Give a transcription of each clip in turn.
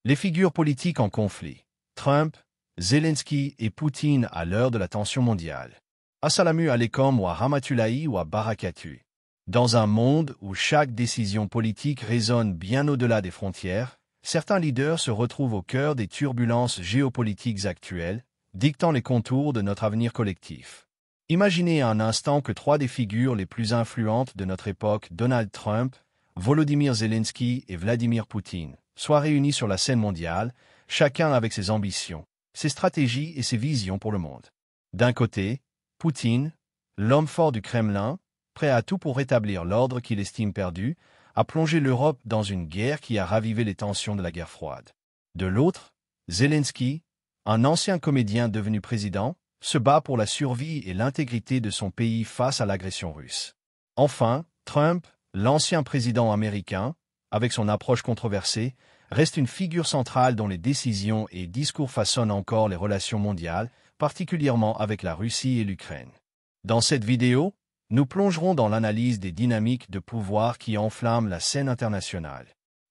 Les figures politiques en conflit. Trump, Zelensky et Poutine à l'heure de la tension mondiale. Assalamu alaikum wa rahmatullahi wa barakatuh. Dans un monde où chaque décision politique résonne bien au-delà des frontières, certains leaders se retrouvent au cœur des turbulences géopolitiques actuelles, dictant les contours de notre avenir collectif. Imaginez un instant que trois des figures les plus influentes de notre époque, Donald Trump, Volodymyr Zelensky et Vladimir Poutine, soient réunis sur la scène mondiale, chacun avec ses ambitions, ses stratégies et ses visions pour le monde. D'un côté, Poutine, l'homme fort du Kremlin, prêt à tout pour rétablir l'ordre qu'il estime perdu, a plongé l'Europe dans une guerre qui a ravivé les tensions de la guerre froide. De l'autre, Zelensky, un ancien comédien devenu président, se bat pour la survie et l'intégrité de son pays face à l'agression russe. Enfin, Trump, l'ancien président américain, avec son approche controversée, reste une figure centrale dont les décisions et discours façonnent encore les relations mondiales, particulièrement avec la Russie et l'Ukraine. Dans cette vidéo, nous plongerons dans l'analyse des dynamiques de pouvoir qui enflamment la scène internationale.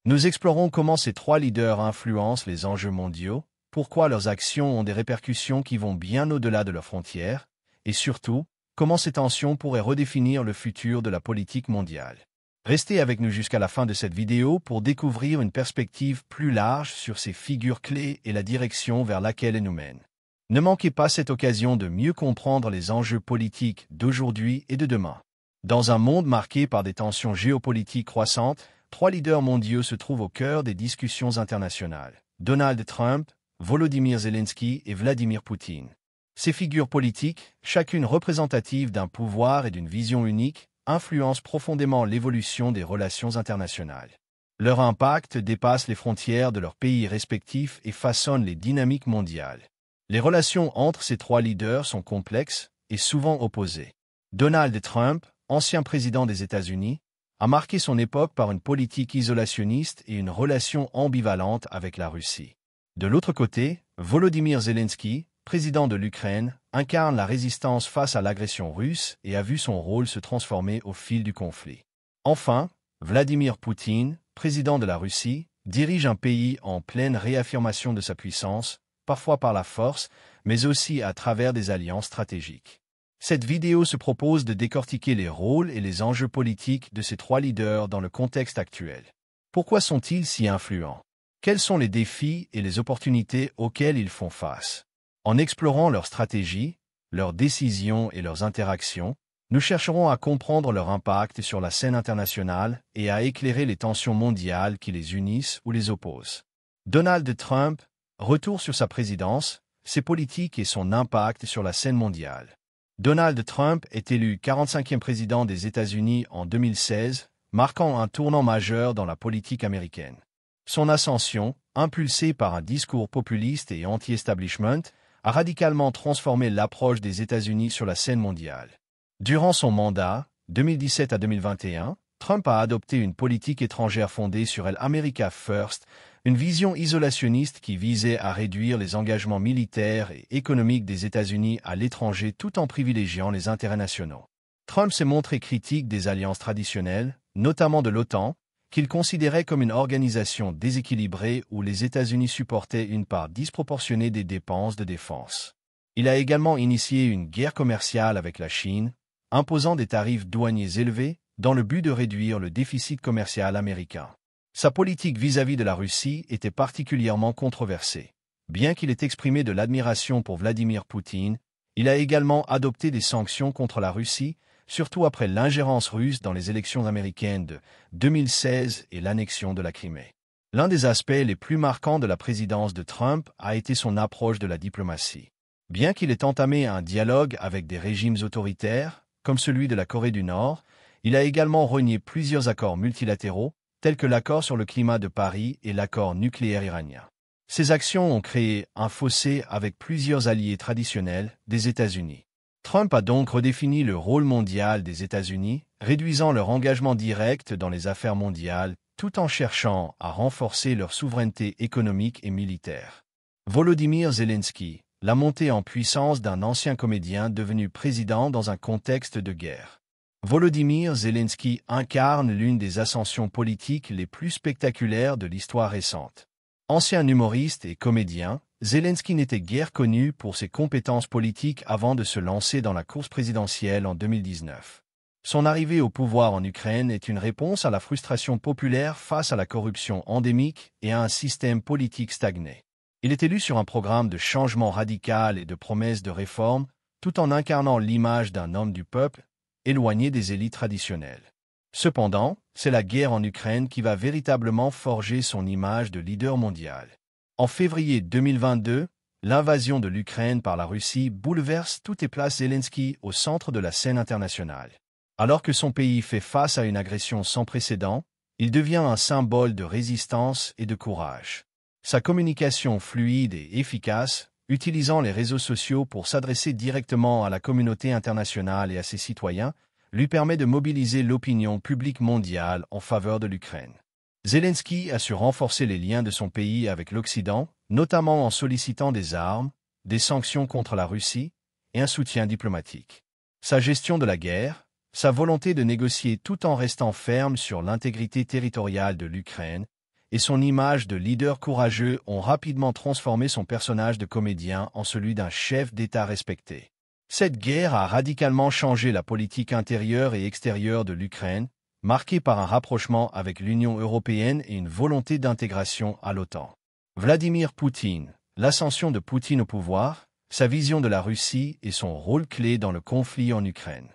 Nous explorons comment ces trois leaders influencent les enjeux mondiaux, pourquoi leurs actions ont des répercussions qui vont bien au-delà de leurs frontières, et surtout, comment ces tensions pourraient redéfinir le futur de la politique mondiale. Restez avec nous jusqu'à la fin de cette vidéo pour découvrir une perspective plus large sur ces figures clés et la direction vers laquelle elles nous mènent. Ne manquez pas cette occasion de mieux comprendre les enjeux politiques d'aujourd'hui et de demain. Dans un monde marqué par des tensions géopolitiques croissantes, trois leaders mondiaux se trouvent au cœur des discussions internationales. Donald Trump, Volodymyr Zelensky et Vladimir Poutine. Ces figures politiques, chacune représentative d'un pouvoir et d'une vision unique, influencent profondément l'évolution des relations internationales. Leur impact dépasse les frontières de leurs pays respectifs et façonne les dynamiques mondiales. Les relations entre ces trois leaders sont complexes et souvent opposées. Donald Trump, ancien président des États-Unis, a marqué son époque par une politique isolationniste et une relation ambivalente avec la Russie. De l'autre côté, Volodymyr Zelensky, président de l'Ukraine, incarne la résistance face à l'agression russe et a vu son rôle se transformer au fil du conflit. Enfin, Vladimir Poutine, président de la Russie, dirige un pays en pleine réaffirmation de sa puissance, parfois par la force, mais aussi à travers des alliances stratégiques. Cette vidéo se propose de décortiquer les rôles et les enjeux politiques de ces trois leaders dans le contexte actuel. Pourquoi sont-ils si influents? Quels sont les défis et les opportunités auxquels ils font face? En explorant leurs stratégies, leurs décisions et leurs interactions, nous chercherons à comprendre leur impact sur la scène internationale et à éclairer les tensions mondiales qui les unissent ou les opposent. Donald Trump, retour sur sa présidence, ses politiques et son impact sur la scène mondiale. Donald Trump est élu 45e président des États-Unis en 2016, marquant un tournant majeur dans la politique américaine. Son ascension, impulsée par un discours populiste et anti-establishment, a radicalement transformé l'approche des États-Unis sur la scène mondiale. Durant son mandat, 2017 à 2021, Trump a adopté une politique étrangère fondée sur l'America First, une vision isolationniste qui visait à réduire les engagements militaires et économiques des États-Unis à l'étranger tout en privilégiant les intérêts nationaux. Trump s'est montré critique des alliances traditionnelles, notamment de l'OTAN, qu'il considérait comme une organisation déséquilibrée où les États-Unis supportaient une part disproportionnée des dépenses de défense. Il a également initié une guerre commerciale avec la Chine, imposant des tarifs douaniers élevés dans le but de réduire le déficit commercial américain. Sa politique vis-à-vis de la Russie était particulièrement controversée. Bien qu'il ait exprimé de l'admiration pour Vladimir Poutine, il a également adopté des sanctions contre la Russie, surtout après l'ingérence russe dans les élections américaines de 2016 et l'annexion de la Crimée. L'un des aspects les plus marquants de la présidence de Trump a été son approche de la diplomatie. Bien qu'il ait entamé un dialogue avec des régimes autoritaires, comme celui de la Corée du Nord, il a également renié plusieurs accords multilatéraux, tels que l'accord sur le climat de Paris et l'accord nucléaire iranien. Ces actions ont créé un fossé avec plusieurs alliés traditionnels des États-Unis. Trump a donc redéfini le rôle mondial des États-Unis, réduisant leur engagement direct dans les affaires mondiales, tout en cherchant à renforcer leur souveraineté économique et militaire. Volodymyr Zelensky, la montée en puissance d'un ancien comédien devenu président dans un contexte de guerre. Volodymyr Zelensky incarne l'une des ascensions politiques les plus spectaculaires de l'histoire récente. Ancien humoriste et comédien, Zelensky n'était guère connu pour ses compétences politiques avant de se lancer dans la course présidentielle en 2019. Son arrivée au pouvoir en Ukraine est une réponse à la frustration populaire face à la corruption endémique et à un système politique stagné. Il est élu sur un programme de changement radical et de promesses de réforme, tout en incarnant l'image d'un homme du peuple, éloigné des élites traditionnelles. Cependant, c'est la guerre en Ukraine qui va véritablement forger son image de leader mondial. En février 2022, l'invasion de l'Ukraine par la Russie bouleverse tout et place Zelensky au centre de la scène internationale. Alors que son pays fait face à une agression sans précédent, il devient un symbole de résistance et de courage. Sa communication fluide et efficace, utilisant les réseaux sociaux pour s'adresser directement à la communauté internationale et à ses citoyens, lui permet de mobiliser l'opinion publique mondiale en faveur de l'Ukraine. Zelensky a su renforcer les liens de son pays avec l'Occident, notamment en sollicitant des armes, des sanctions contre la Russie et un soutien diplomatique. Sa gestion de la guerre, sa volonté de négocier tout en restant ferme sur l'intégrité territoriale de l'Ukraine et son image de leader courageux ont rapidement transformé son personnage de comédien en celui d'un chef d'État respecté. Cette guerre a radicalement changé la politique intérieure et extérieure de l'Ukraine, marquée par un rapprochement avec l'Union européenne et une volonté d'intégration à l'OTAN. Vladimir Poutine, l'ascension de Poutine au pouvoir, sa vision de la Russie et son rôle clé dans le conflit en Ukraine.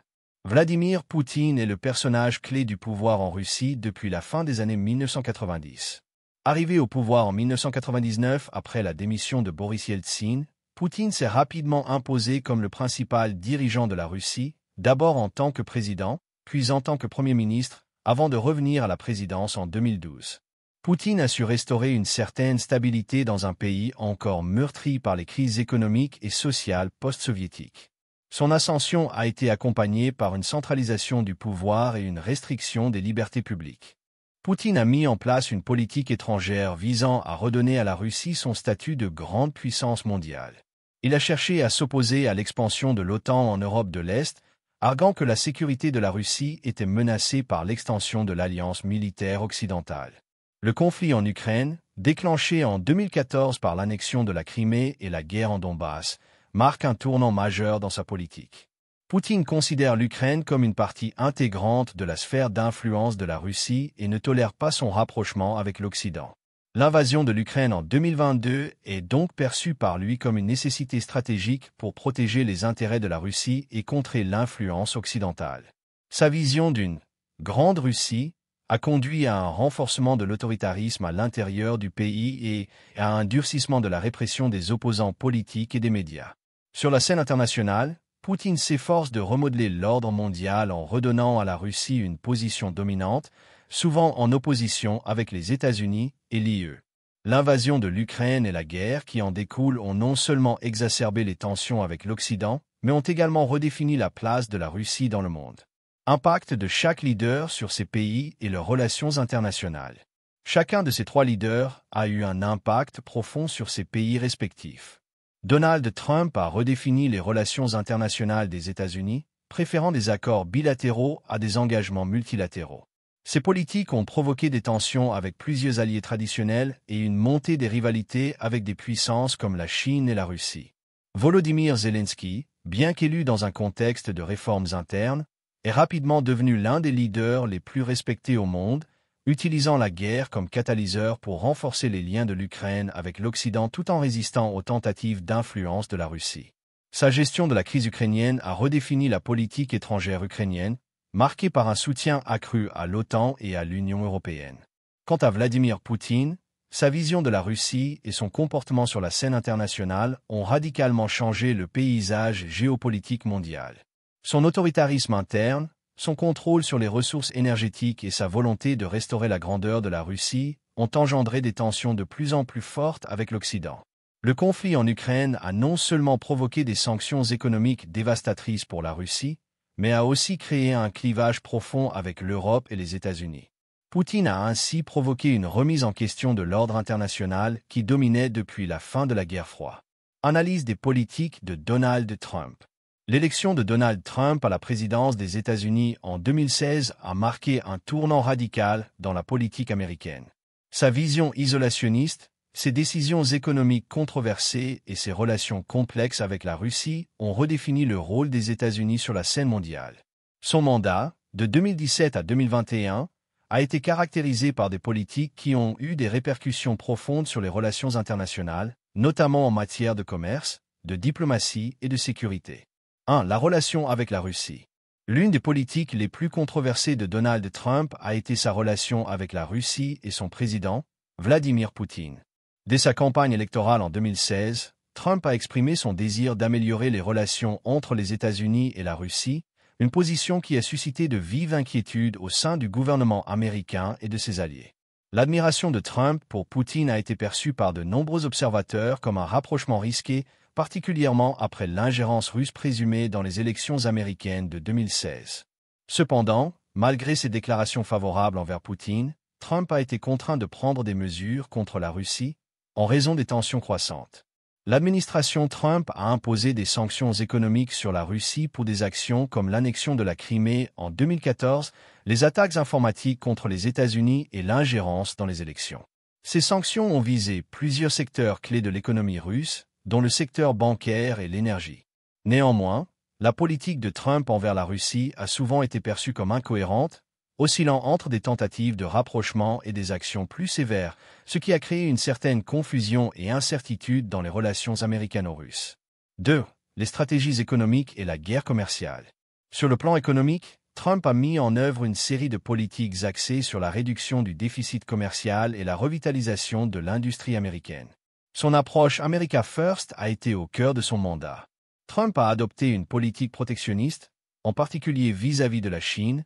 Vladimir Poutine est le personnage clé du pouvoir en Russie depuis la fin des années 1990. Arrivé au pouvoir en 1999 après la démission de Boris Yeltsin, Poutine s'est rapidement imposé comme le principal dirigeant de la Russie, d'abord en tant que président, puis en tant que Premier ministre, avant de revenir à la présidence en 2012. Poutine a su restaurer une certaine stabilité dans un pays encore meurtri par les crises économiques et sociales post-soviétiques. Son ascension a été accompagnée par une centralisation du pouvoir et une restriction des libertés publiques. Poutine a mis en place une politique étrangère visant à redonner à la Russie son statut de grande puissance mondiale. Il a cherché à s'opposer à l'expansion de l'OTAN en Europe de l'Est, arguant que la sécurité de la Russie était menacée par l'extension de l'alliance militaire occidentale. Le conflit en Ukraine, déclenché en 2014 par l'annexion de la Crimée et la guerre en Donbass, marque un tournant majeur dans sa politique. Poutine considère l'Ukraine comme une partie intégrante de la sphère d'influence de la Russie et ne tolère pas son rapprochement avec l'Occident. L'invasion de l'Ukraine en 2022 est donc perçue par lui comme une nécessité stratégique pour protéger les intérêts de la Russie et contrer l'influence occidentale. Sa vision d'une « grande Russie » a conduit à un renforcement de l'autoritarisme à l'intérieur du pays et à un durcissement de la répression des opposants politiques et des médias. Sur la scène internationale, Poutine s'efforce de remodeler l'ordre mondial en redonnant à la Russie une position dominante, souvent en opposition avec les États-Unis et l'UE. L'invasion de l'Ukraine et la guerre qui en découle ont non seulement exacerbé les tensions avec l'Occident, mais ont également redéfini la place de la Russie dans le monde. Impact de chaque leader sur ces pays et leurs relations internationales. Chacun de ces trois leaders a eu un impact profond sur ces pays respectifs. Donald Trump a redéfini les relations internationales des États-Unis, préférant des accords bilatéraux à des engagements multilatéraux. Ces politiques ont provoqué des tensions avec plusieurs alliés traditionnels et une montée des rivalités avec des puissances comme la Chine et la Russie. Volodymyr Zelensky, bien qu'élu dans un contexte de réformes internes, est rapidement devenu l'un des leaders les plus respectés au monde, utilisant la guerre comme catalyseur pour renforcer les liens de l'Ukraine avec l'Occident tout en résistant aux tentatives d'influence de la Russie. Sa gestion de la crise ukrainienne a redéfini la politique étrangère ukrainienne, marquée par un soutien accru à l'OTAN et à l'Union européenne. Quant à Vladimir Poutine, sa vision de la Russie et son comportement sur la scène internationale ont radicalement changé le paysage géopolitique mondial. Son autoritarisme interne, son contrôle sur les ressources énergétiques et sa volonté de restaurer la grandeur de la Russie ont engendré des tensions de plus en plus fortes avec l'Occident. Le conflit en Ukraine a non seulement provoqué des sanctions économiques dévastatrices pour la Russie, mais a aussi créé un clivage profond avec l'Europe et les États-Unis. Poutine a ainsi provoqué une remise en question de l'ordre international qui dominait depuis la fin de la guerre froide. Analyse des politiques de Donald Trump. L'élection de Donald Trump à la présidence des États-Unis en 2016 a marqué un tournant radical dans la politique américaine. Sa vision isolationniste, ses décisions économiques controversées et ses relations complexes avec la Russie ont redéfini le rôle des États-Unis sur la scène mondiale. Son mandat, de 2017 à 2021, a été caractérisé par des politiques qui ont eu des répercussions profondes sur les relations internationales, notamment en matière de commerce, de diplomatie et de sécurité. 1. La relation avec la Russie. L'une des politiques les plus controversées de Donald Trump a été sa relation avec la Russie et son président, Vladimir Poutine. Dès sa campagne électorale en 2016, Trump a exprimé son désir d'améliorer les relations entre les États-Unis et la Russie, une position qui a suscité de vives inquiétudes au sein du gouvernement américain et de ses alliés. L'admiration de Trump pour Poutine a été perçue par de nombreux observateurs comme un rapprochement risqué, particulièrement après l'ingérence russe présumée dans les élections américaines de 2016. Cependant, malgré ses déclarations favorables envers Poutine, Trump a été contraint de prendre des mesures contre la Russie en raison des tensions croissantes. L'administration Trump a imposé des sanctions économiques sur la Russie pour des actions comme l'annexion de la Crimée en 2014, les attaques informatiques contre les États-Unis et l'ingérence dans les élections. Ces sanctions ont visé plusieurs secteurs clés de l'économie russe, dont le secteur bancaire et l'énergie. Néanmoins, la politique de Trump envers la Russie a souvent été perçue comme incohérente, oscillant entre des tentatives de rapprochement et des actions plus sévères, ce qui a créé une certaine confusion et incertitude dans les relations américano-russes. 2. Les stratégies économiques et la guerre commerciale. Sur le plan économique, Trump a mis en œuvre une série de politiques axées sur la réduction du déficit commercial et la revitalisation de l'industrie américaine. Son approche America First a été au cœur de son mandat. Trump a adopté une politique protectionniste, en particulier vis-à-vis de la Chine,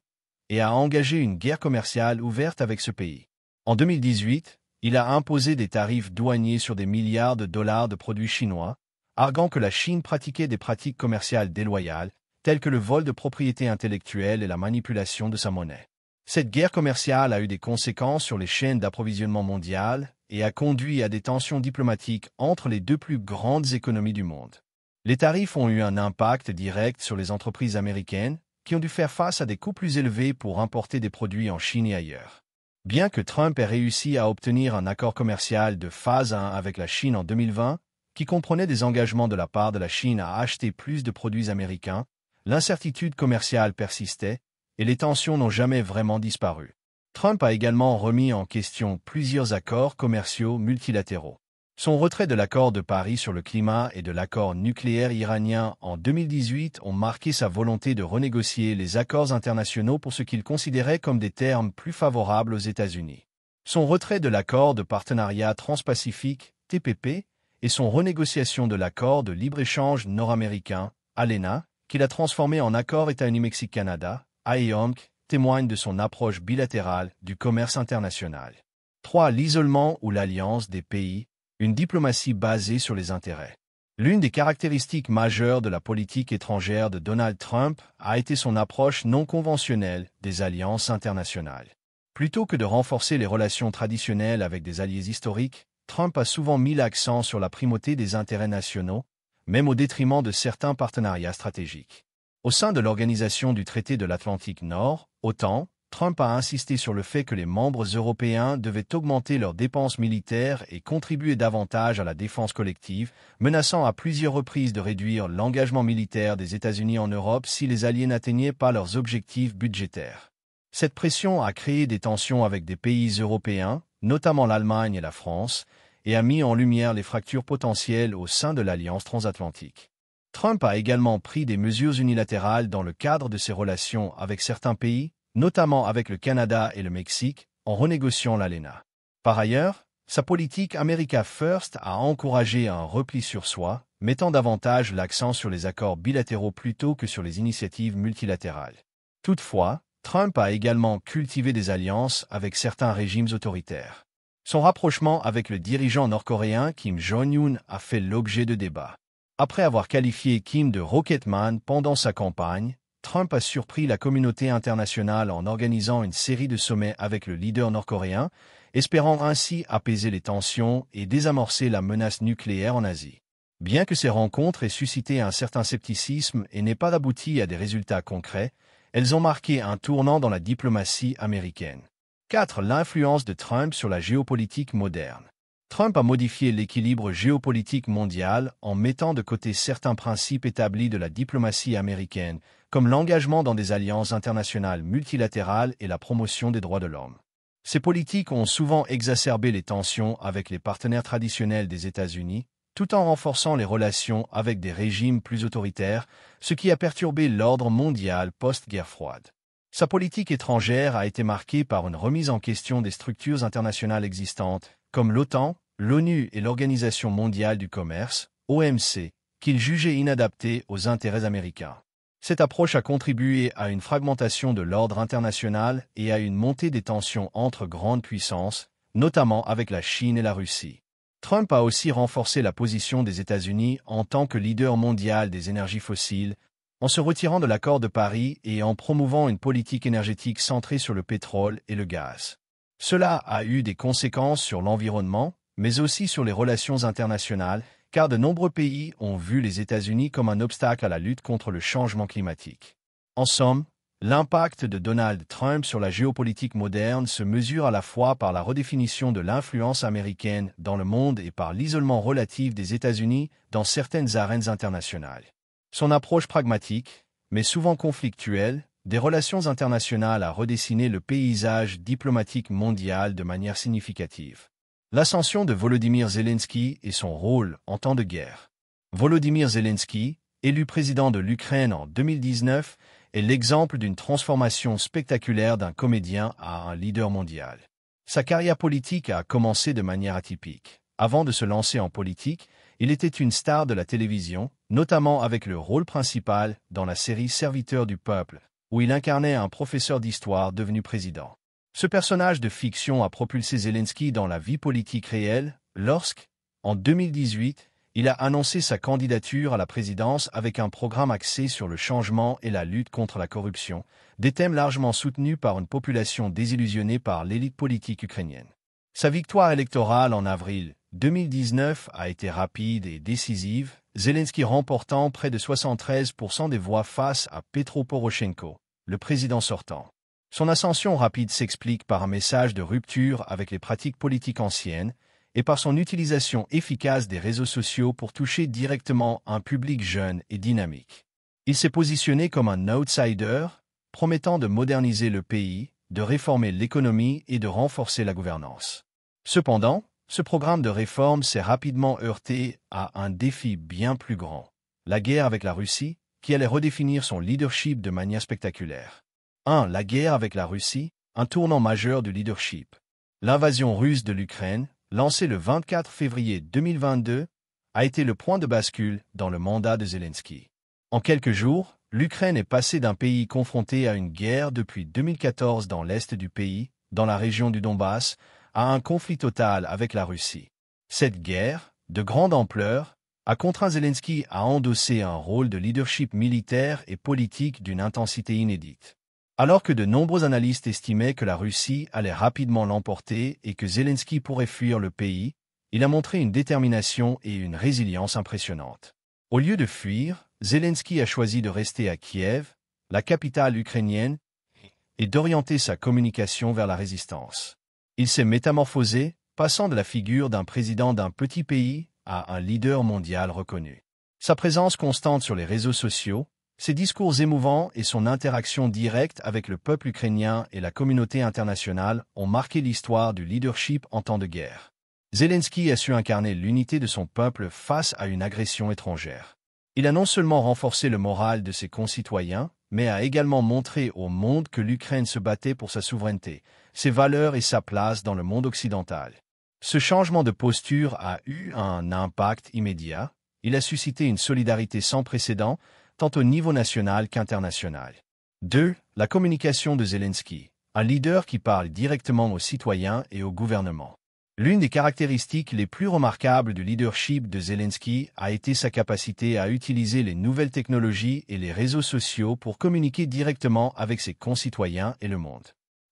et a engagé une guerre commerciale ouverte avec ce pays. En 2018, il a imposé des tarifs douaniers sur des milliards de dollars de produits chinois, arguant que la Chine pratiquait des pratiques commerciales déloyales, telles que le vol de propriété intellectuelle et la manipulation de sa monnaie. Cette guerre commerciale a eu des conséquences sur les chaînes d'approvisionnement mondiales et a conduit à des tensions diplomatiques entre les deux plus grandes économies du monde. Les tarifs ont eu un impact direct sur les entreprises américaines, qui ont dû faire face à des coûts plus élevés pour importer des produits en Chine et ailleurs. Bien que Trump ait réussi à obtenir un accord commercial de phase 1 avec la Chine en 2020, qui comprenait des engagements de la part de la Chine à acheter plus de produits américains, l'incertitude commerciale persistait et les tensions n'ont jamais vraiment disparu. Trump a également remis en question plusieurs accords commerciaux multilatéraux. Son retrait de l'accord de Paris sur le climat et de l'accord nucléaire iranien en 2018 ont marqué sa volonté de renégocier les accords internationaux pour ce qu'il considérait comme des termes plus favorables aux États-Unis. Son retrait de l'accord de partenariat transpacifique, TPP, et son renégociation de l'accord de libre-échange nord-américain, ALENA, qu'il a transformé en accord États-Unis-Mexique-Canada, AEOMC, témoignent de son approche bilatérale du commerce international. 3. L'isolement ou l'alliance des pays. Une diplomatie basée sur les intérêts. L'une des caractéristiques majeures de la politique étrangère de Donald Trump a été son approche non conventionnelle des alliances internationales. Plutôt que de renforcer les relations traditionnelles avec des alliés historiques, Trump a souvent mis l'accent sur la primauté des intérêts nationaux, même au détriment de certains partenariats stratégiques. Au sein de l'Organisation du Traité de l'Atlantique Nord, OTAN, Trump a insisté sur le fait que les membres européens devaient augmenter leurs dépenses militaires et contribuer davantage à la défense collective, menaçant à plusieurs reprises de réduire l'engagement militaire des États-Unis en Europe si les alliés n'atteignaient pas leurs objectifs budgétaires. Cette pression a créé des tensions avec des pays européens, notamment l'Allemagne et la France, et a mis en lumière les fractures potentielles au sein de l'Alliance transatlantique. Trump a également pris des mesures unilatérales dans le cadre de ses relations avec certains pays, notamment avec le Canada et le Mexique, en renégociant l'ALENA. Par ailleurs, sa politique America First a encouragé un repli sur soi, mettant davantage l'accent sur les accords bilatéraux plutôt que sur les initiatives multilatérales. Toutefois, Trump a également cultivé des alliances avec certains régimes autoritaires. Son rapprochement avec le dirigeant nord-coréen Kim Jong-un a fait l'objet de débats. Après avoir qualifié Kim de Rocketman pendant sa campagne, Trump a surpris la communauté internationale en organisant une série de sommets avec le leader nord-coréen, espérant ainsi apaiser les tensions et désamorcer la menace nucléaire en Asie. Bien que ces rencontres aient suscité un certain scepticisme et n'aient pas abouti à des résultats concrets, elles ont marqué un tournant dans la diplomatie américaine. 4. L'influence de Trump sur la géopolitique moderne. Trump a modifié l'équilibre géopolitique mondial en mettant de côté certains principes établis de la diplomatie américaine, comme l'engagement dans des alliances internationales multilatérales et la promotion des droits de l'homme. Ces politiques ont souvent exacerbé les tensions avec les partenaires traditionnels des États-Unis, tout en renforçant les relations avec des régimes plus autoritaires, ce qui a perturbé l'ordre mondial post-guerre froide. Sa politique étrangère a été marquée par une remise en question des structures internationales existantes, comme l'OTAN, l'ONU et l'Organisation mondiale du commerce, OMC, qu'il jugeait inadaptées aux intérêts américains. Cette approche a contribué à une fragmentation de l'ordre international et à une montée des tensions entre grandes puissances, notamment avec la Chine et la Russie. Trump a aussi renforcé la position des États-Unis en tant que leader mondial des énergies fossiles, en se retirant de l'accord de Paris et en promouvant une politique énergétique centrée sur le pétrole et le gaz. Cela a eu des conséquences sur l'environnement, mais aussi sur les relations internationales, car de nombreux pays ont vu les États-Unis comme un obstacle à la lutte contre le changement climatique. En somme, l'impact de Donald Trump sur la géopolitique moderne se mesure à la fois par la redéfinition de l'influence américaine dans le monde et par l'isolement relatif des États-Unis dans certaines arènes internationales. Son approche pragmatique, mais souvent conflictuelle, des relations internationales a redessiné le paysage diplomatique mondial de manière significative. L'ascension de Volodymyr Zelensky et son rôle en temps de guerre. Volodymyr Zelensky, élu président de l'Ukraine en 2019, est l'exemple d'une transformation spectaculaire d'un comédien à un leader mondial. Sa carrière politique a commencé de manière atypique. Avant de se lancer en politique, il était une star de la télévision, notamment avec le rôle principal dans la série Serviteur du peuple, où il incarnait un professeur d'histoire devenu président. Ce personnage de fiction a propulsé Zelensky dans la vie politique réelle lorsque, en 2018, il a annoncé sa candidature à la présidence avec un programme axé sur le changement et la lutte contre la corruption, des thèmes largement soutenus par une population désillusionnée par l'élite politique ukrainienne. Sa victoire électorale en avril 2019 a été rapide et décisive, Zelensky remportant près de 73% des voix face à Petro Poroshenko, le président sortant. Son ascension rapide s'explique par un message de rupture avec les pratiques politiques anciennes et par son utilisation efficace des réseaux sociaux pour toucher directement un public jeune et dynamique. Il s'est positionné comme un outsider, promettant de moderniser le pays, de réformer l'économie et de renforcer la gouvernance. Cependant, ce programme de réforme s'est rapidement heurté à un défi bien plus grand, la guerre avec la Russie, qui allait redéfinir son leadership de manière spectaculaire. 1. La guerre avec la Russie, un tournant majeur du leadership. L'invasion russe de l'Ukraine, lancée le 24 février 2022, a été le point de bascule dans le mandat de Zelensky. En quelques jours, l'Ukraine est passée d'un pays confronté à une guerre depuis 2014 dans l'est du pays, dans la région du Donbass, à un conflit total avec la Russie. Cette guerre, de grande ampleur, a contraint Zelensky à endosser un rôle de leadership militaire et politique d'une intensité inédite. Alors que de nombreux analystes estimaient que la Russie allait rapidement l'emporter et que Zelensky pourrait fuir le pays, il a montré une détermination et une résilience impressionnantes. Au lieu de fuir, Zelensky a choisi de rester à Kiev, la capitale ukrainienne, et d'orienter sa communication vers la résistance. Il s'est métamorphosé, passant de la figure d'un président d'un petit pays à un leader mondial reconnu. Sa présence constante sur les réseaux sociaux, ses discours émouvants et son interaction directe avec le peuple ukrainien et la communauté internationale ont marqué l'histoire du leadership en temps de guerre. Zelensky a su incarner l'unité de son peuple face à une agression étrangère. Il a non seulement renforcé le moral de ses concitoyens, mais a également montré au monde que l'Ukraine se battait pour sa souveraineté, ses valeurs et sa place dans le monde occidental. Ce changement de posture a eu un impact immédiat. Il a suscité une solidarité sans précédent, tant au niveau national qu'international. 2. La communication de Zelensky, un leader qui parle directement aux citoyens et au gouvernement. L'une des caractéristiques les plus remarquables du leadership de Zelensky a été sa capacité à utiliser les nouvelles technologies et les réseaux sociaux pour communiquer directement avec ses concitoyens et le monde.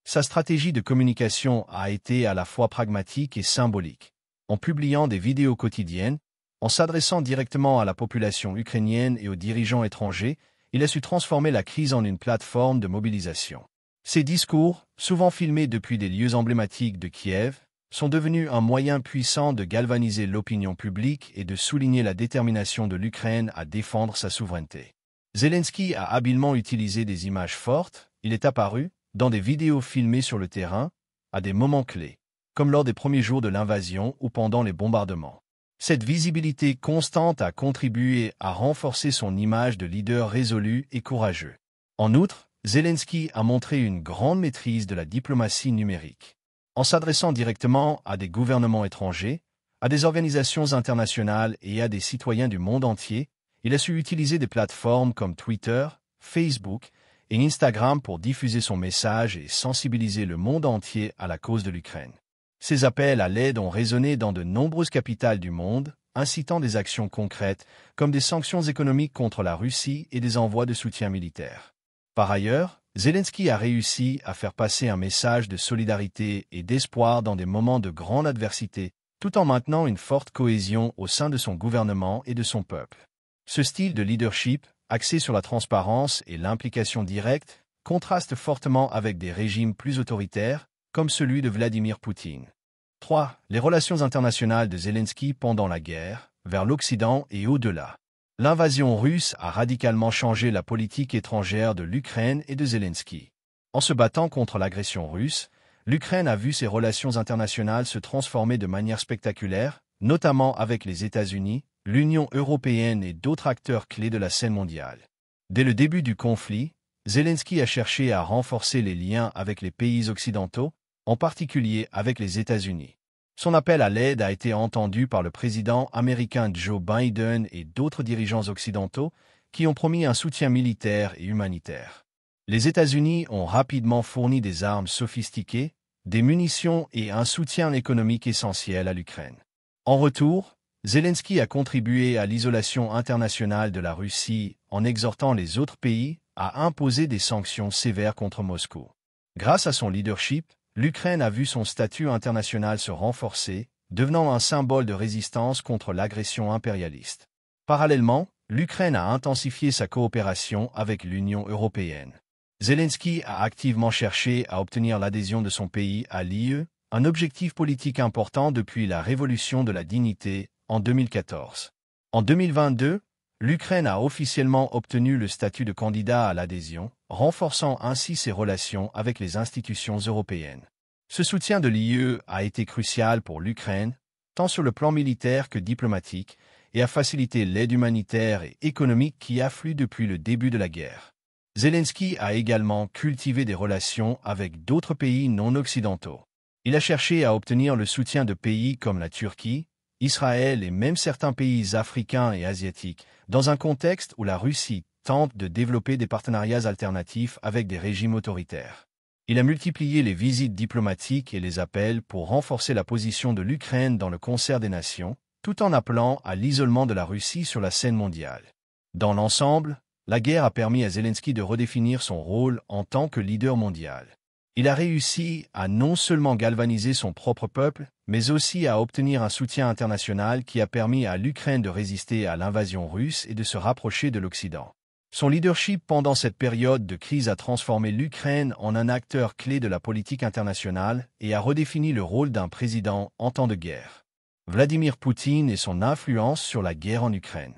Sa stratégie de communication a été à la fois pragmatique et symbolique. En publiant des vidéos quotidiennes, en s'adressant directement à la population ukrainienne et aux dirigeants étrangers, il a su transformer la crise en une plateforme de mobilisation. Ses discours, souvent filmés depuis des lieux emblématiques de Kiev, sont devenus un moyen puissant de galvaniser l'opinion publique et de souligner la détermination de l'Ukraine à défendre sa souveraineté. Zelensky a habilement utilisé des images fortes, il est apparu, dans des vidéos filmées sur le terrain, à des moments clés, comme lors des premiers jours de l'invasion ou pendant les bombardements. Cette visibilité constante a contribué à renforcer son image de leader résolu et courageux. En outre, Zelensky a montré une grande maîtrise de la diplomatie numérique. En s'adressant directement à des gouvernements étrangers, à des organisations internationales et à des citoyens du monde entier, il a su utiliser des plateformes comme Twitter, Facebook et Instagram pour diffuser son message et sensibiliser le monde entier à la cause de l'Ukraine. Ces appels à l'aide ont résonné dans de nombreuses capitales du monde, incitant des actions concrètes comme des sanctions économiques contre la Russie et des envois de soutien militaire. Par ailleurs, Zelensky a réussi à faire passer un message de solidarité et d'espoir dans des moments de grande adversité, tout en maintenant une forte cohésion au sein de son gouvernement et de son peuple. Ce style de leadership, axé sur la transparence et l'implication directe, contraste fortement avec des régimes plus autoritaires, comme celui de Vladimir Poutine. 3. Les relations internationales de Zelensky pendant la guerre, vers l'Occident et au-delà. L'invasion russe a radicalement changé la politique étrangère de l'Ukraine et de Zelensky. En se battant contre l'agression russe, l'Ukraine a vu ses relations internationales se transformer de manière spectaculaire, notamment avec les États-Unis, l'Union européenne et d'autres acteurs clés de la scène mondiale. Dès le début du conflit, Zelensky a cherché à renforcer les liens avec les pays occidentaux, en particulier avec les États-Unis. Son appel à l'aide a été entendu par le président américain Joe Biden et d'autres dirigeants occidentaux qui ont promis un soutien militaire et humanitaire. Les États-Unis ont rapidement fourni des armes sophistiquées, des munitions et un soutien économique essentiel à l'Ukraine. En retour, Zelensky a contribué à l'isolation internationale de la Russie en exhortant les autres pays à imposer des sanctions sévères contre Moscou. Grâce à son leadership, l'Ukraine a vu son statut international se renforcer, devenant un symbole de résistance contre l'agression impérialiste. Parallèlement, l'Ukraine a intensifié sa coopération avec l'Union européenne. Zelensky a activement cherché à obtenir l'adhésion de son pays à l'UE, un objectif politique important depuis la Révolution de la dignité en 2014. En 2022, l'Ukraine a officiellement obtenu le statut de candidat à l'adhésion, renforçant ainsi ses relations avec les institutions européennes. Ce soutien de l'UE a été crucial pour l'Ukraine, tant sur le plan militaire que diplomatique, et a facilité l'aide humanitaire et économique qui afflue depuis le début de la guerre. Zelensky a également cultivé des relations avec d'autres pays non occidentaux. Il a cherché à obtenir le soutien de pays comme la Turquie, Israël et même certains pays africains et asiatiques, dans un contexte où la Russie tente de développer des partenariats alternatifs avec des régimes autoritaires. Il a multiplié les visites diplomatiques et les appels pour renforcer la position de l'Ukraine dans le concert des nations, tout en appelant à l'isolement de la Russie sur la scène mondiale. Dans l'ensemble, la guerre a permis à Zelensky de redéfinir son rôle en tant que leader mondial. Il a réussi à non seulement galvaniser son propre peuple, mais aussi à obtenir un soutien international qui a permis à l'Ukraine de résister à l'invasion russe et de se rapprocher de l'Occident. Son leadership pendant cette période de crise a transformé l'Ukraine en un acteur clé de la politique internationale et a redéfini le rôle d'un président en temps de guerre. Vladimir Poutine et son influence sur la guerre en Ukraine.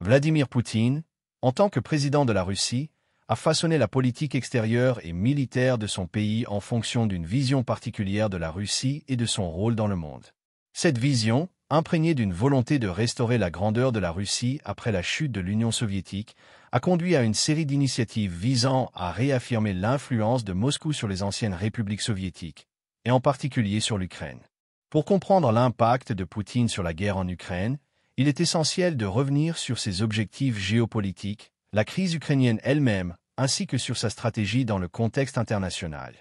Vladimir Poutine, en tant que président de la Russie, a façonné la politique extérieure et militaire de son pays en fonction d'une vision particulière de la Russie et de son rôle dans le monde. Cette vision, imprégnée d'une volonté de restaurer la grandeur de la Russie après la chute de l'Union soviétique, a conduit à une série d'initiatives visant à réaffirmer l'influence de Moscou sur les anciennes républiques soviétiques, et en particulier sur l'Ukraine. Pour comprendre l'impact de Poutine sur la guerre en Ukraine, il est essentiel de revenir sur ses objectifs géopolitiques, la crise ukrainienne elle-même, ainsi que sur sa stratégie dans le contexte international.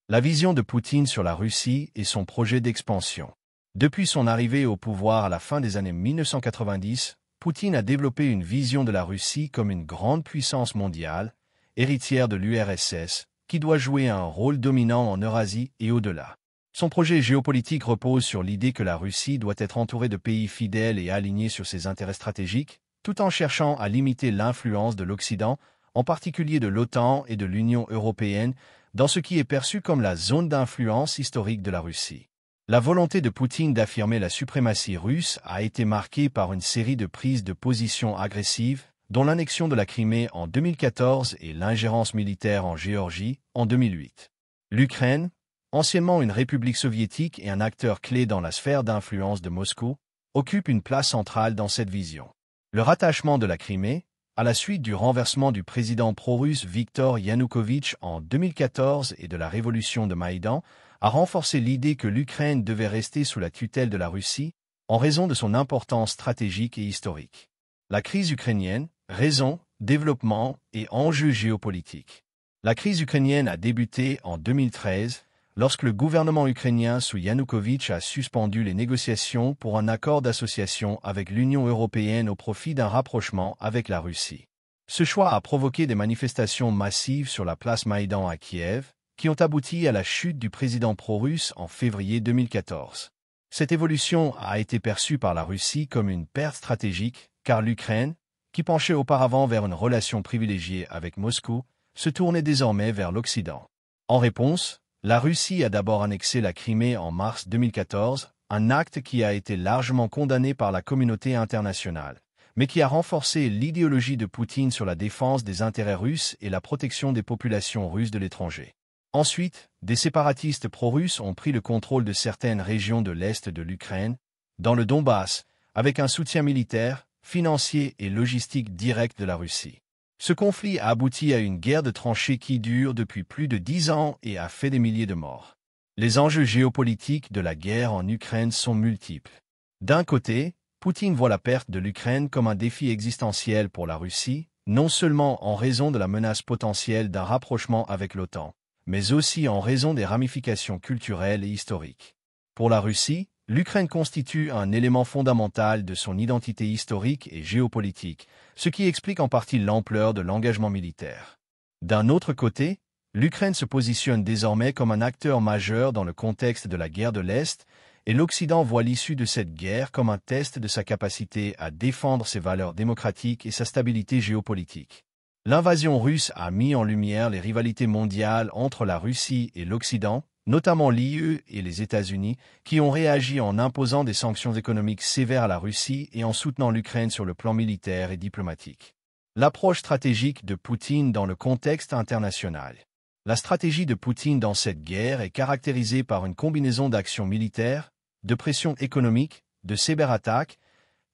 La vision de Poutine sur la Russie et son projet d'expansion. Depuis son arrivée au pouvoir à la fin des années 1990, Poutine a développé une vision de la Russie comme une grande puissance mondiale, héritière de l'URSS, qui doit jouer un rôle dominant en Eurasie et au-delà. Son projet géopolitique repose sur l'idée que la Russie doit être entourée de pays fidèles et alignés sur ses intérêts stratégiques, tout en cherchant à limiter l'influence de l'Occident, en particulier de l'OTAN et de l'Union européenne, dans ce qui est perçu comme la zone d'influence historique de la Russie. La volonté de Poutine d'affirmer la suprématie russe a été marquée par une série de prises de position agressives, dont l'annexion de la Crimée en 2014 et l'ingérence militaire en Géorgie en 2008. L'Ukraine, anciennement une république soviétique et un acteur clé dans la sphère d'influence de Moscou, occupe une place centrale dans cette vision. Le rattachement de la Crimée, à la suite du renversement du président pro-russe Viktor Yanukovych en 2014 et de la révolution de Maïdan, a renforcé l'idée que l'Ukraine devait rester sous la tutelle de la Russie en raison de son importance stratégique et historique. La crise ukrainienne, raison, développement et enjeux géopolitiques. La crise ukrainienne a débuté en 2013 lorsque le gouvernement ukrainien sous Yanukovych a suspendu les négociations pour un accord d'association avec l'Union européenne au profit d'un rapprochement avec la Russie. Ce choix a provoqué des manifestations massives sur la place Maïdan à Kiev, qui ont abouti à la chute du président pro-russe en février 2014. Cette évolution a été perçue par la Russie comme une perte stratégique, car l'Ukraine, qui penchait auparavant vers une relation privilégiée avec Moscou, se tournait désormais vers l'Occident. En réponse, la Russie a d'abord annexé la Crimée en mars 2014, un acte qui a été largement condamné par la communauté internationale, mais qui a renforcé l'idéologie de Poutine sur la défense des intérêts russes et la protection des populations russes de l'étranger. Ensuite, des séparatistes pro-russes ont pris le contrôle de certaines régions de l'Est de l'Ukraine, dans le Donbass, avec un soutien militaire, financier et logistique direct de la Russie. Ce conflit a abouti à une guerre de tranchées qui dure depuis plus de 10 ans et a fait des milliers de morts. Les enjeux géopolitiques de la guerre en Ukraine sont multiples. D'un côté, Poutine voit la perte de l'Ukraine comme un défi existentiel pour la Russie, non seulement en raison de la menace potentielle d'un rapprochement avec l'OTAN, mais aussi en raison des ramifications culturelles et historiques. Pour la Russie, l'Ukraine constitue un élément fondamental de son identité historique et géopolitique, ce qui explique en partie l'ampleur de l'engagement militaire. D'un autre côté, l'Ukraine se positionne désormais comme un acteur majeur dans le contexte de la guerre de l'Est, et l'Occident voit l'issue de cette guerre comme un test de sa capacité à défendre ses valeurs démocratiques et sa stabilité géopolitique. L'invasion russe a mis en lumière les rivalités mondiales entre la Russie et l'Occident, notamment l'UE et les États-Unis, qui ont réagi en imposant des sanctions économiques sévères à la Russie et en soutenant l'Ukraine sur le plan militaire et diplomatique. L'approche stratégique de Poutine dans le contexte international. La stratégie de Poutine dans cette guerre est caractérisée par une combinaison d'actions militaires, de pression économique, de cyberattaques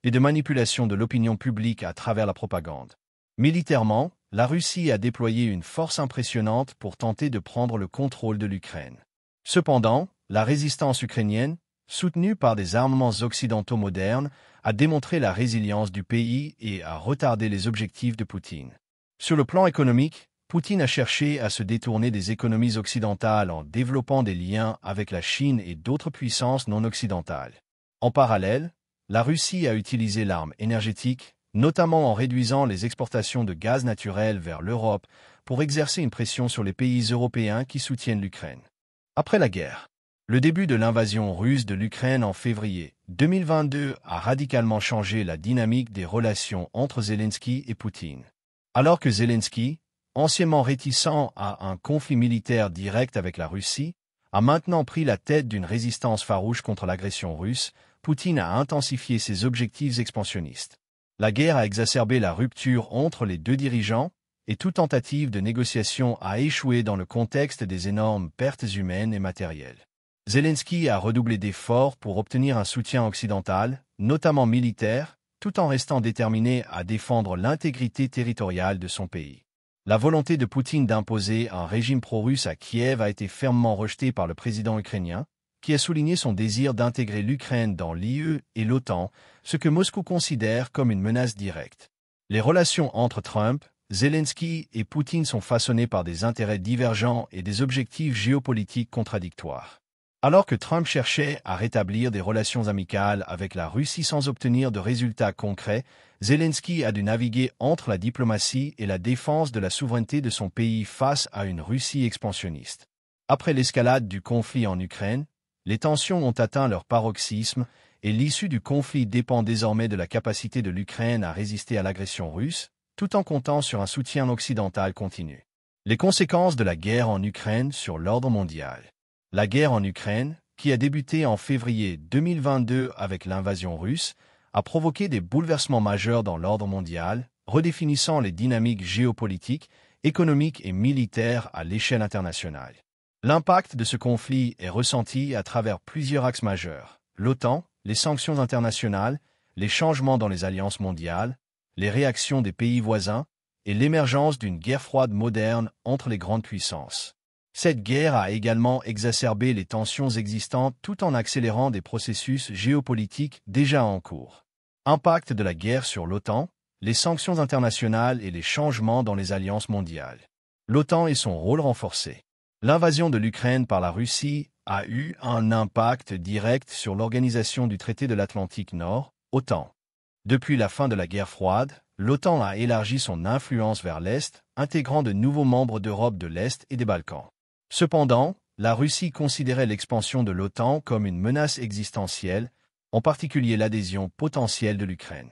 et de manipulation de l'opinion publique à travers la propagande. Militairement, la Russie a déployé une force impressionnante pour tenter de prendre le contrôle de l'Ukraine. Cependant, la résistance ukrainienne, soutenue par des armements occidentaux modernes, a démontré la résilience du pays et a retardé les objectifs de Poutine. Sur le plan économique, Poutine a cherché à se détourner des économies occidentales en développant des liens avec la Chine et d'autres puissances non occidentales. En parallèle, la Russie a utilisé l'arme énergétique, notamment en réduisant les exportations de gaz naturel vers l'Europe pour exercer une pression sur les pays européens qui soutiennent l'Ukraine. Après la guerre, le début de l'invasion russe de l'Ukraine en février 2022 a radicalement changé la dynamique des relations entre Zelensky et Poutine. Alors que Zelensky, anciennement réticent à un conflit militaire direct avec la Russie, a maintenant pris la tête d'une résistance farouche contre l'agression russe, Poutine a intensifié ses objectifs expansionnistes. La guerre a exacerbé la rupture entre les deux dirigeants, et toute tentative de négociation a échoué dans le contexte des énormes pertes humaines et matérielles. Zelensky a redoublé d'efforts pour obtenir un soutien occidental, notamment militaire, tout en restant déterminé à défendre l'intégrité territoriale de son pays. La volonté de Poutine d'imposer un régime pro-russe à Kiev a été fermement rejetée par le président ukrainien, qui a souligné son désir d'intégrer l'Ukraine dans l'UE et l'OTAN, ce que Moscou considère comme une menace directe. Les relations entre Trump, Zelensky et Poutine sont façonnées par des intérêts divergents et des objectifs géopolitiques contradictoires. Alors que Trump cherchait à rétablir des relations amicales avec la Russie sans obtenir de résultats concrets, Zelensky a dû naviguer entre la diplomatie et la défense de la souveraineté de son pays face à une Russie expansionniste. Après l'escalade du conflit en Ukraine, les tensions ont atteint leur paroxysme et l'issue du conflit dépend désormais de la capacité de l'Ukraine à résister à l'agression russe, tout en comptant sur un soutien occidental continu. Les conséquences de la guerre en Ukraine sur l'ordre mondial. La guerre en Ukraine, qui a débuté en février 2022 avec l'invasion russe, a provoqué des bouleversements majeurs dans l'ordre mondial, redéfinissant les dynamiques géopolitiques, économiques et militaires à l'échelle internationale. L'impact de ce conflit est ressenti à travers plusieurs axes majeurs: l'OTAN, les sanctions internationales, les changements dans les alliances mondiales, les réactions des pays voisins et l'émergence d'une guerre froide moderne entre les grandes puissances. Cette guerre a également exacerbé les tensions existantes tout en accélérant des processus géopolitiques déjà en cours. Impact de la guerre sur l'OTAN, les sanctions internationales et les changements dans les alliances mondiales. L'OTAN et son rôle renforcé. L'invasion de l'Ukraine par la Russie a eu un impact direct sur l'organisation du traité de l'Atlantique Nord, OTAN. Depuis la fin de la guerre froide, l'OTAN a élargi son influence vers l'Est, intégrant de nouveaux membres d'Europe de l'Est et des Balkans. Cependant, la Russie considérait l'expansion de l'OTAN comme une menace existentielle, en particulier l'adhésion potentielle de l'Ukraine.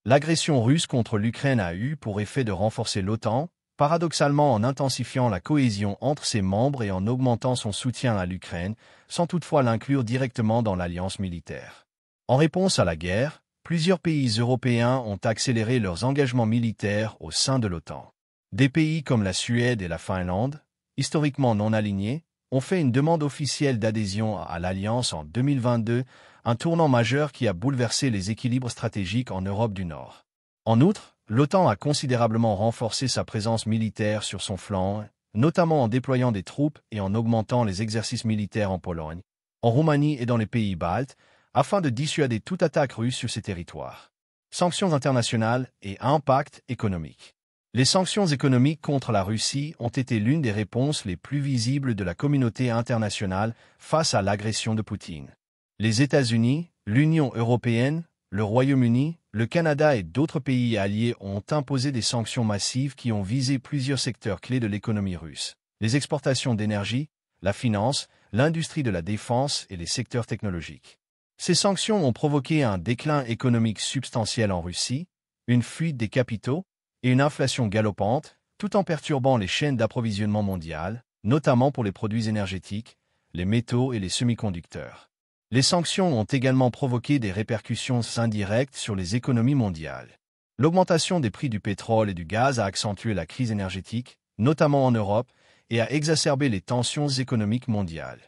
L'agression russe contre l'Ukraine a eu pour effet de renforcer l'OTAN, paradoxalement en intensifiant la cohésion entre ses membres et en augmentant son soutien à l'Ukraine, sans toutefois l'inclure directement dans l'alliance militaire. En réponse à la guerre, plusieurs pays européens ont accéléré leurs engagements militaires au sein de l'OTAN. Des pays comme la Suède et la Finlande, historiquement non alignés, ont fait une demande officielle d'adhésion à l'Alliance en 2022, un tournant majeur qui a bouleversé les équilibres stratégiques en Europe du Nord. En outre, l'OTAN a considérablement renforcé sa présence militaire sur son flanc, notamment en déployant des troupes et en augmentant les exercices militaires en Pologne, en Roumanie et dans les pays baltes, afin de dissuader toute attaque russe sur ces territoires. Sanctions internationales et impact économique. Les sanctions économiques contre la Russie ont été l'une des réponses les plus visibles de la communauté internationale face à l'agression de Poutine. Les États-Unis, l'Union européenne, le Royaume-Uni, le Canada et d'autres pays alliés ont imposé des sanctions massives qui ont visé plusieurs secteurs clés de l'économie russe: les exportations d'énergie, la finance, l'industrie de la défense et les secteurs technologiques. Ces sanctions ont provoqué un déclin économique substantiel en Russie, une fuite des capitaux et une inflation galopante, tout en perturbant les chaînes d'approvisionnement mondiales, notamment pour les produits énergétiques, les métaux et les semi-conducteurs. Les sanctions ont également provoqué des répercussions indirectes sur les économies mondiales. L'augmentation des prix du pétrole et du gaz a accentué la crise énergétique, notamment en Europe, et a exacerbé les tensions économiques mondiales.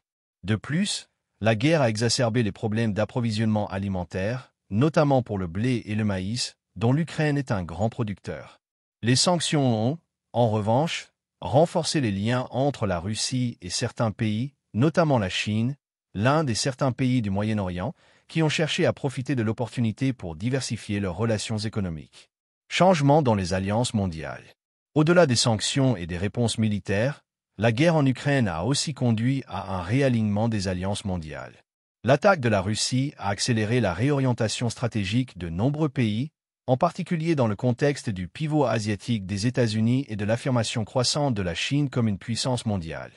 De plus, la guerre a exacerbé les problèmes d'approvisionnement alimentaire, notamment pour le blé et le maïs, dont l'Ukraine est un grand producteur. Les sanctions ont, en revanche, renforcé les liens entre la Russie et certains pays, notamment la Chine, l'Inde et certains pays du Moyen-Orient, qui ont cherché à profiter de l'opportunité pour diversifier leurs relations économiques. Changement dans les alliances mondiales. Au-delà des sanctions et des réponses militaires, la guerre en Ukraine a aussi conduit à un réalignement des alliances mondiales. L'attaque de la Russie a accéléré la réorientation stratégique de nombreux pays, en particulier dans le contexte du pivot asiatique des États-Unis et de l'affirmation croissante de la Chine comme une puissance mondiale.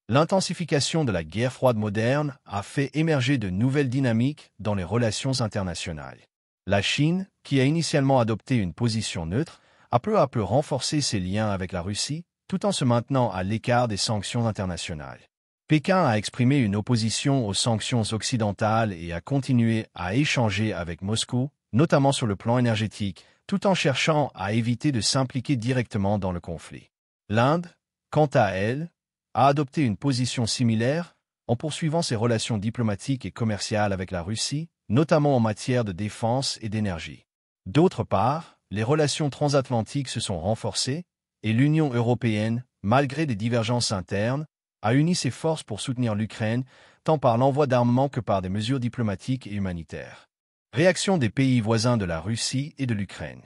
L'intensification de la guerre froide moderne a fait émerger de nouvelles dynamiques dans les relations internationales. La Chine, qui a initialement adopté une position neutre, a peu à peu renforcé ses liens avec la Russie, tout en se maintenant à l'écart des sanctions internationales. Pékin a exprimé une opposition aux sanctions occidentales et a continué à échanger avec Moscou, notamment sur le plan énergétique, tout en cherchant à éviter de s'impliquer directement dans le conflit. L'Inde, quant à elle, a adopté une position similaire en poursuivant ses relations diplomatiques et commerciales avec la Russie, notamment en matière de défense et d'énergie. D'autre part, les relations transatlantiques se sont renforcées et l'Union européenne, malgré des divergences internes, a uni ses forces pour soutenir l'Ukraine, tant par l'envoi d'armements que par des mesures diplomatiques et humanitaires. Réaction des pays voisins de la Russie et de l'Ukraine.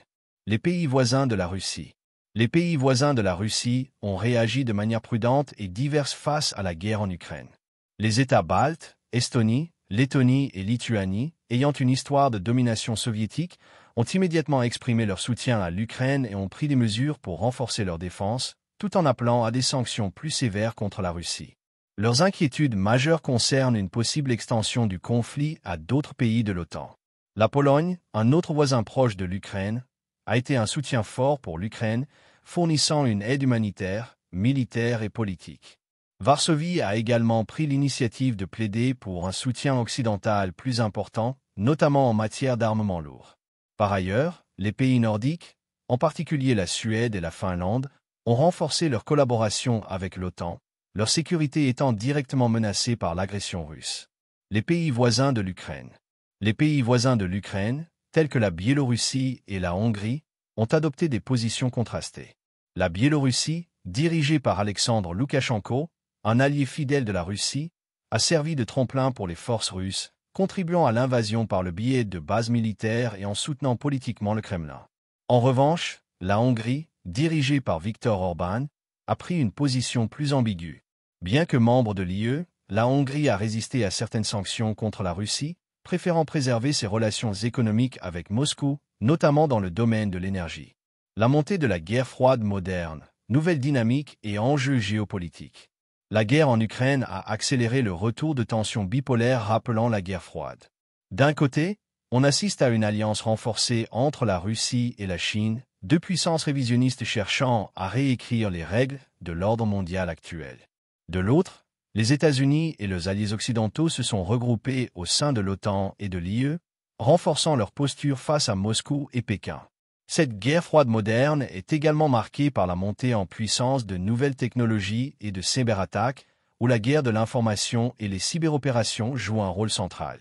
Les pays voisins de la Russie. Les pays voisins de la Russie ont réagi de manière prudente et diverse face à la guerre en Ukraine. Les États baltes, Estonie, Lettonie et Lituanie, ayant une histoire de domination soviétique, ont immédiatement exprimé leur soutien à l'Ukraine et ont pris des mesures pour renforcer leur défense, tout en appelant à des sanctions plus sévères contre la Russie. Leurs inquiétudes majeures concernent une possible extension du conflit à d'autres pays de l'OTAN. La Pologne, un autre voisin proche de l'Ukraine, a été un soutien fort pour l'Ukraine, fournissant une aide humanitaire, militaire et politique. Varsovie a également pris l'initiative de plaider pour un soutien occidental plus important, notamment en matière d'armement lourd. Par ailleurs, les pays nordiques, en particulier la Suède et la Finlande, ont renforcé leur collaboration avec l'OTAN, leur sécurité étant directement menacée par l'agression russe. Les pays voisins de l'Ukraine. Les pays voisins de l'Ukraine, tels que la Biélorussie et la Hongrie, ont adopté des positions contrastées. La Biélorussie, dirigée par Alexandre Loukachenko, un allié fidèle de la Russie, a servi de tremplin pour les forces russes, contribuant à l'invasion par le biais de bases militaires et en soutenant politiquement le Kremlin. En revanche, la Hongrie, dirigée par Viktor Orban, a pris une position plus ambiguë. Bien que membre de l'UE, la Hongrie a résisté à certaines sanctions contre la Russie, préférant préserver ses relations économiques avec Moscou, notamment dans le domaine de l'énergie. La montée de la guerre froide moderne, nouvelle dynamique et enjeux géopolitiques. La guerre en Ukraine a accéléré le retour de tensions bipolaires rappelant la guerre froide. D'un côté, on assiste à une alliance renforcée entre la Russie et la Chine, deux puissances révisionnistes cherchant à réécrire les règles de l'ordre mondial actuel. De l'autre, les États-Unis et leurs alliés occidentaux se sont regroupés au sein de l'OTAN et de l'UE, renforçant leur posture face à Moscou et Pékin. Cette guerre froide moderne est également marquée par la montée en puissance de nouvelles technologies et de cyberattaques, où la guerre de l'information et les cyberopérations jouent un rôle central.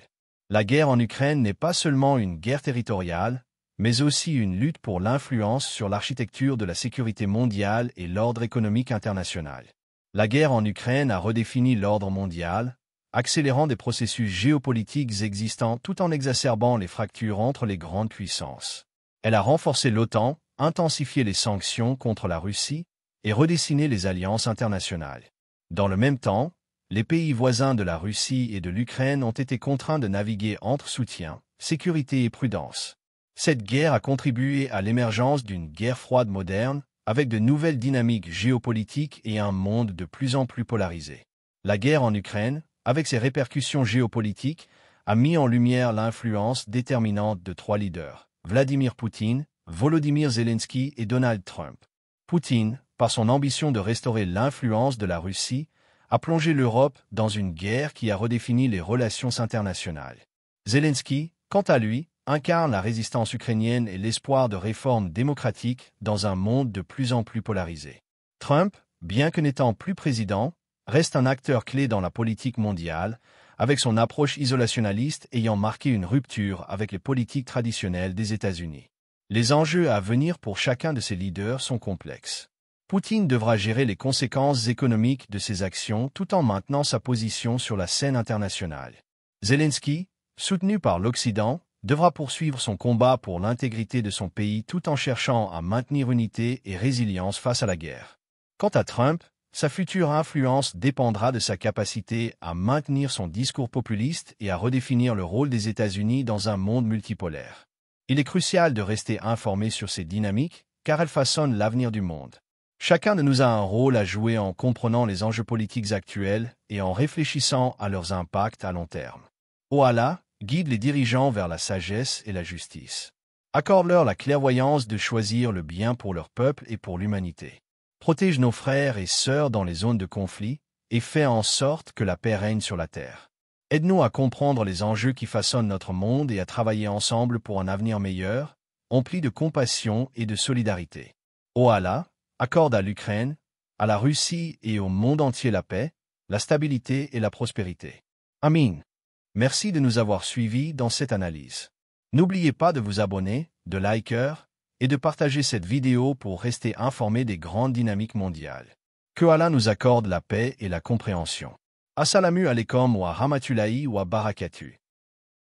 La guerre en Ukraine n'est pas seulement une guerre territoriale, mais aussi une lutte pour l'influence sur l'architecture de la sécurité mondiale et l'ordre économique international. La guerre en Ukraine a redéfini l'ordre mondial, accélérant des processus géopolitiques existants tout en exacerbant les fractures entre les grandes puissances. Elle a renforcé l'OTAN, intensifié les sanctions contre la Russie et redessiné les alliances internationales. Dans le même temps, les pays voisins de la Russie et de l'Ukraine ont été contraints de naviguer entre soutien, sécurité et prudence. Cette guerre a contribué à l'émergence d'une guerre froide moderne, avec de nouvelles dynamiques géopolitiques et un monde de plus en plus polarisé. La guerre en Ukraine, avec ses répercussions géopolitiques, a mis en lumière l'influence déterminante de trois leaders: Vladimir Poutine, Volodymyr Zelensky et Donald Trump. Poutine, par son ambition de restaurer l'influence de la Russie, a plongé l'Europe dans une guerre qui a redéfini les relations internationales. Zelensky, quant à lui, incarne la résistance ukrainienne et l'espoir de réformes démocratiques dans un monde de plus en plus polarisé. Trump, bien que n'étant plus président, reste un acteur clé dans la politique mondiale, avec son approche isolationnaliste ayant marqué une rupture avec les politiques traditionnelles des États-Unis. Les enjeux à venir pour chacun de ces leaders sont complexes. Poutine devra gérer les conséquences économiques de ses actions tout en maintenant sa position sur la scène internationale. Zelensky, soutenu par l'Occident, devra poursuivre son combat pour l'intégrité de son pays tout en cherchant à maintenir unité et résilience face à la guerre. Quant à Trump, sa future influence dépendra de sa capacité à maintenir son discours populiste et à redéfinir le rôle des États-Unis dans un monde multipolaire. Il est crucial de rester informé sur ces dynamiques, car elles façonnent l'avenir du monde. Chacun de nous a un rôle à jouer en comprenant les enjeux politiques actuels et en réfléchissant à leurs impacts à long terme. Ô Allah, guide les dirigeants vers la sagesse et la justice. Accorde-leur la clairvoyance de choisir le bien pour leur peuple et pour l'humanité. Protège nos frères et sœurs dans les zones de conflit et fais en sorte que la paix règne sur la terre. Aide-nous à comprendre les enjeux qui façonnent notre monde et à travailler ensemble pour un avenir meilleur, empli de compassion et de solidarité. Ô Allah, accorde à l'Ukraine, à la Russie et au monde entier la paix, la stabilité et la prospérité. Amin. Merci de nous avoir suivis dans cette analyse. N'oubliez pas de vous abonner, de liker et de partager cette vidéo pour rester informé des grandes dynamiques mondiales. Que Allah nous accorde la paix et la compréhension. Assalamu alaikum wa rahmatullahi wa barakatuh.